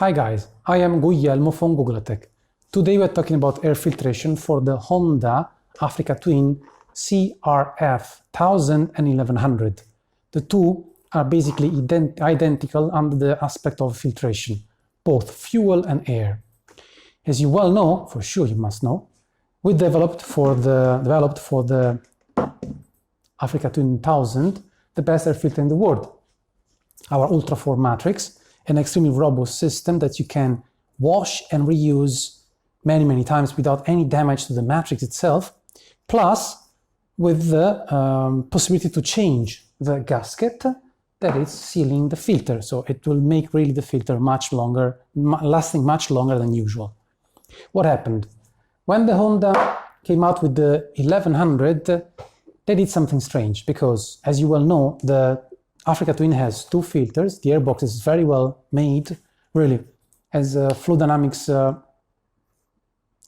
Hi guys, I am Guglielmo from Guglatech. Today we're talking about air filtration for the Honda Africa Twin CRF 1000 and 1100. The two are basically identical under the aspect of filtration, both fuel and air. As you well know, for sure you must know, we developed for the Africa Twin 1000 the best air filter in the world. Our ULTRA4 matrix, an extremely robust system that you can wash and reuse many times without any damage to the matrix itself, plus with the possibility to change the gasket that is sealing the filter. So it will make really the filter much longer, lasting much longer than usual. What happened? When the Honda came out with the 1100, they did something strange because, as you well know, the Africa Twin has two filters. The airbox is very well made, really. As fluid dynamics,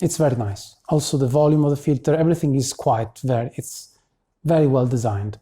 it's very nice. Also, the volume of the filter, everything is it's very well designed.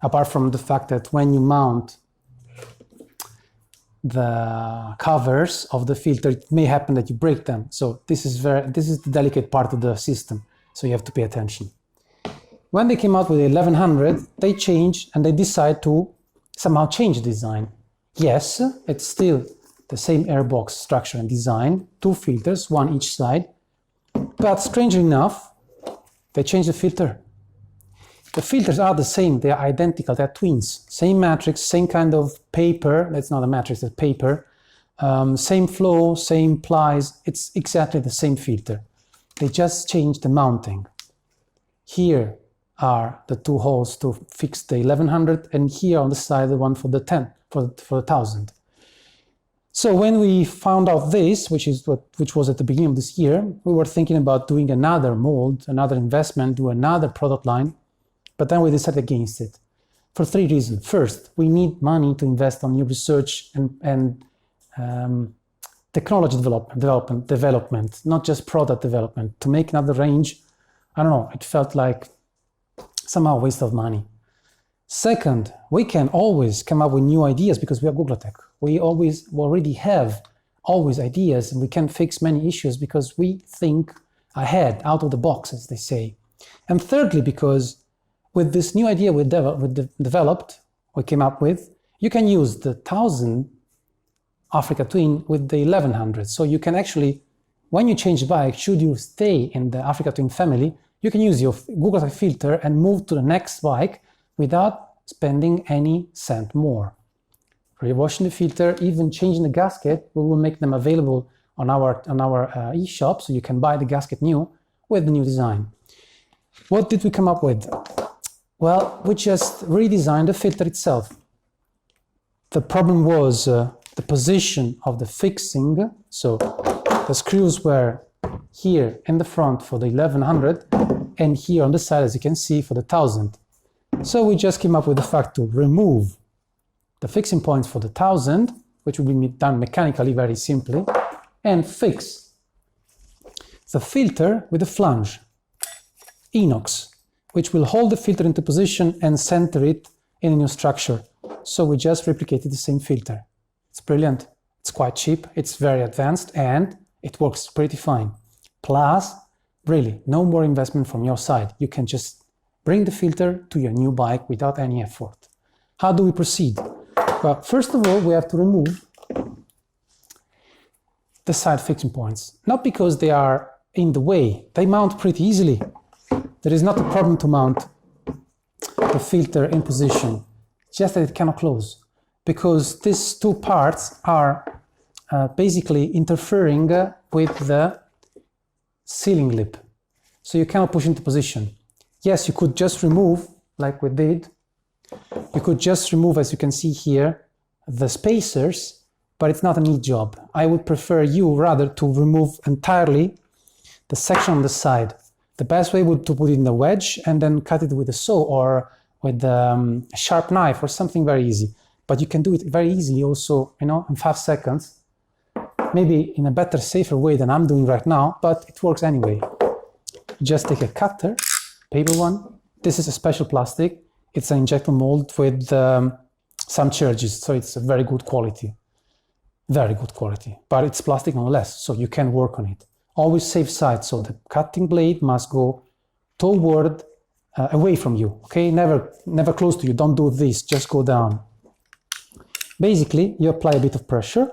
Apart from the fact that when you mount the covers of the filter, it may happen that you break them. So this is the delicate part of the system. So you have to pay attention. When they came out with the 1100, they changed and they decided to somehow change the design. Yes, it's still the same airbox structure and design, two filters, one each side, but strangely enough, they changed the filter. The filters are the same, they are identical, they're twins. Same matrix, same kind of paper, that's not a matrix, it's paper, same flow, same plies, it's exactly the same filter. They just changed the mounting. Here are the two holes to fix the 1100, and here on the side the one for the 1000. So when we found out this, which was at the beginning of this year, we were thinking about doing another mold, another investment, do another product line, but then we decided against it for three reasons. First, we need money to invest on new research and technology development, not just product development. To make another range, I don't know, it felt like somehow a waste of money. Second, we can always come up with new ideas because we are Guglatech. We already have ideas, and we can fix many issues because we think ahead, out of the box, as they say. And thirdly, because with this new idea we came up with, you can use the 1000 Africa Twin with the 1100. So you can actually, when you change the bike, should you stay in the Africa Twin family, you can use your Guglatech filter and move to the next bike without spending any cent more. Rewashing the filter, even changing the gasket, we will make them available on our e-shop, so you can buy the gasket new with the new design. What did we come up with? Well, we just redesigned the filter itself. The problem was the position of the fixing, so the screws were here in the front for the 1100 and here on the side, as you can see, for the 1000. So we just came up with the fact to remove the fixing points for the 1000, which will be done mechanically very simply, and fix the filter with a flange, inox, which will hold the filter into position and center it in a new structure. So we just replicated the same filter. It's brilliant, it's quite cheap, it's very advanced, and it works pretty fine. Plus, really, no more investment from your side. You can just bring the filter to your new bike without any effort. How do we proceed? Well, first of all, we have to remove the side fixing points. Not because they are in the way, they mount pretty easily. There is not a problem to mount the filter in position, just that it cannot close, because these two parts are basically interfering with the sealing lip, so you cannot push into position. Yes, you could just remove, like we did, you could just remove, as you can see here, the spacers, but it's not a neat job. I would prefer you rather to remove entirely the section on the side. The best way would to put it in the wedge and then cut it with a saw or with a sharp knife or something very easy. But you can do it very easily also, you know, in 5 seconds. Maybe in a better, safer way than I'm doing right now, but it works anyway. Just take a cutter, paper one. This is a special plastic. It's an injector mold with some charges, so it's a very good quality. very good quality, but it's plastic nonetheless, so you can work on it. Always safe side, so the cutting blade must go toward, away from you, okay? Never close to you, don't do this, just go down. Basically, you apply a bit of pressure.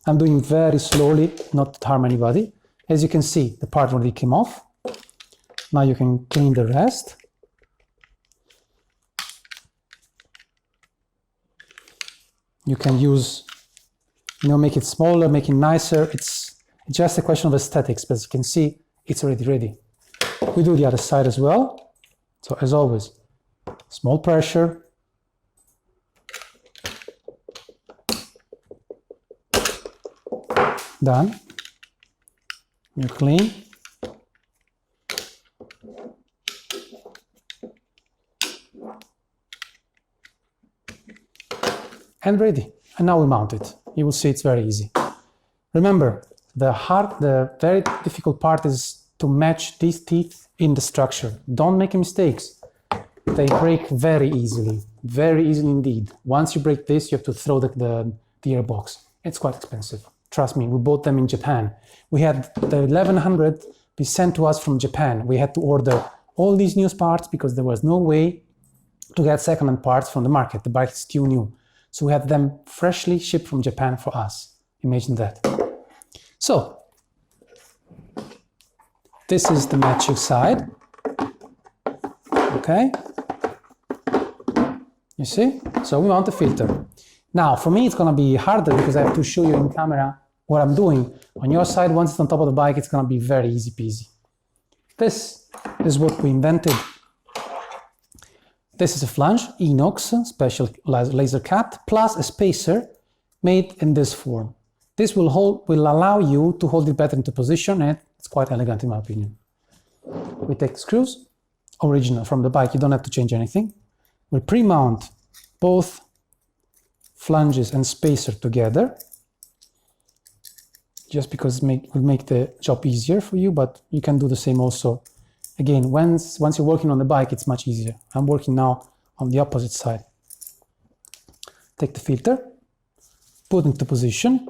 I'm doing very slowly, not to harm anybody. As you can see, the part already came off. Now you can clean the rest. You can use, make it smaller, make it nicer. It's just a question of aesthetics, but as you can see, it's already ready. We do the other side as well. So as always, small pressure. Done. You clean. And ready. And now we mount it. You will see it's very easy. Remember, the very difficult part is to match these teeth in the structure. Don't make mistakes. They break very easily indeed. Once you break this, you have to throw the gearbox. It's quite expensive. Trust me, we bought them in Japan. We had the 1100 be sent to us from Japan. We had to order all these new parts because there was no way to get second-hand parts from the market. The bike is still new. So we had them freshly shipped from Japan for us. Imagine that. So, this is the matching side. Okay. You see? So we mount the filter. Now, for me, it's going to be harder because I have to show you in camera what I'm doing. On your side, once it's on top of the bike, it's going to be very easy peasy. This is what we invented. This is a flange, inox, special laser cut, plus a spacer made in this form. This will allow you to hold it better into position, and it's quite elegant in my opinion. We take screws, original from the bike, you don't have to change anything. We pre-mount both flanges and spacer together, just because it will make the job easier for you, but you can do the same also. Again, once you're working on the bike, it's much easier. I'm working now on the opposite side. Take the filter, put into position.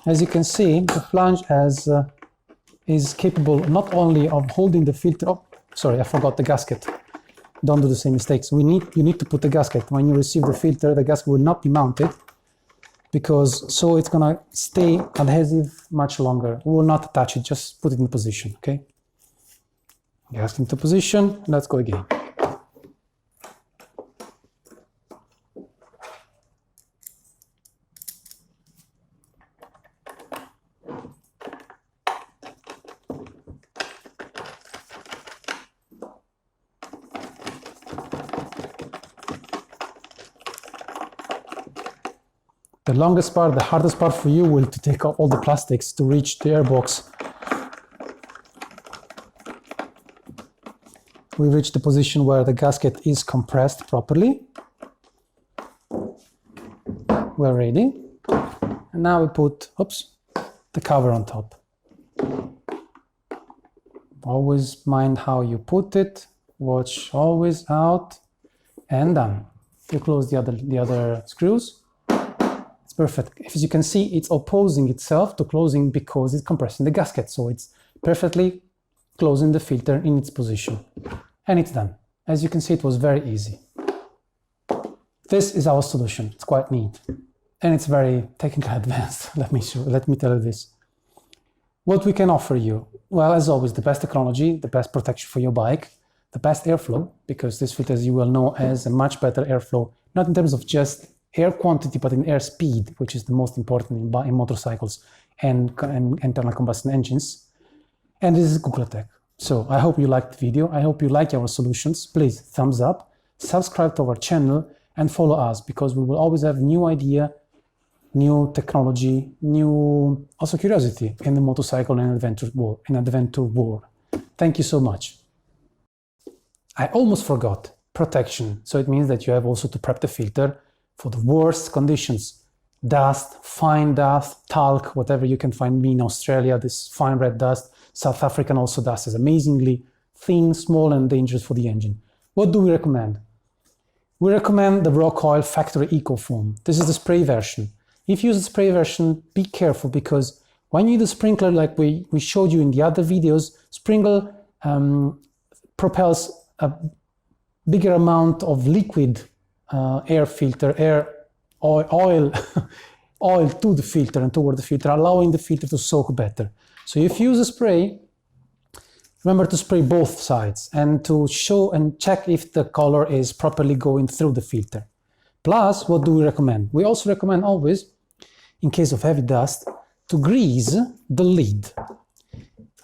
As you can see, the flange is capable not only of holding the filter. Oh, sorry, I forgot the gasket. Don't do the same mistakes. You need to put the gasket. When you receive the filter, the gasket will not be mounted so it's gonna stay adhesive much longer. We will not touch it, just put it in position, okay? Gasket into position, let's go again. The longest part, the hardest part for you will to take out all the plastics to reach the airbox. We reach the position where the gasket is compressed properly. We're ready. And now we put, the cover on top. Always mind how you put it. Watch always out, and done. You close the other screws. Perfect. As you can see, it's opposing itself to closing because it's compressing the gasket. So it's perfectly closing the filter in its position. And it's done. As you can see, it was very easy. This is our solution. It's quite neat. And it's very technically advanced. Let me tell you this. What we can offer you? Well, as always, the best technology, the best protection for your bike, the best airflow, because this filter, as you will know, has a much better airflow, not in terms of just air quantity, but in air speed, which is the most important in motorcycles and internal combustion engines. And this is Guglatech. So I hope you liked the video. I hope you like our solutions. Please thumbs up, subscribe to our channel, and follow us, because we will always have new idea, new technology, new also curiosity in the motorcycle and adventure world. Thank you so much. I almost forgot protection. So it means that you have also to prep the filter for the worst conditions. Dust, fine dust, talc, whatever you can find in Australia, this fine red dust. South African also dust is amazingly thin, small, and dangerous for the engine. What do we recommend? We recommend the Rock Oil Factory Eco Foam. This is the spray version. If you use the spray version, be careful, because when you use the sprinkler, like we showed you in the other videos, sprinkler propels a bigger amount of liquid air filter, oil to the filter and toward the filter, allowing the filter to soak better. So if you use a spray, remember to spray both sides and to show and check if the color is properly going through the filter. Plus, what do we recommend? We also recommend always, in case of heavy dust, to grease the lid.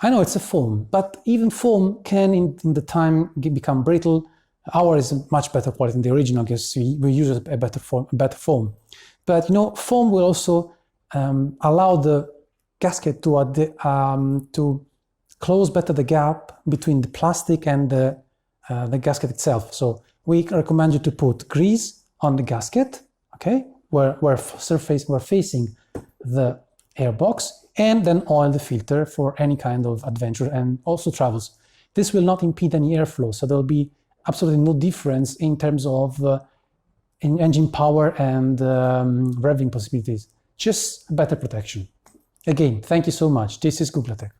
I know it's a foam, but even foam can in the time become brittle. Ours is much better quality than the original, because we use a better foam. But you know, foam will also allow the gasket to close better the gap between the plastic and the gasket itself. So we recommend you to put grease on the gasket, okay, we're facing the airbox, and then oil the filter for any kind of adventure and also travels. This will not impede any airflow, so there will be absolutely no difference in terms of in engine power and revving possibilities, just better protection. Again, thank you so much. This is Guglatech.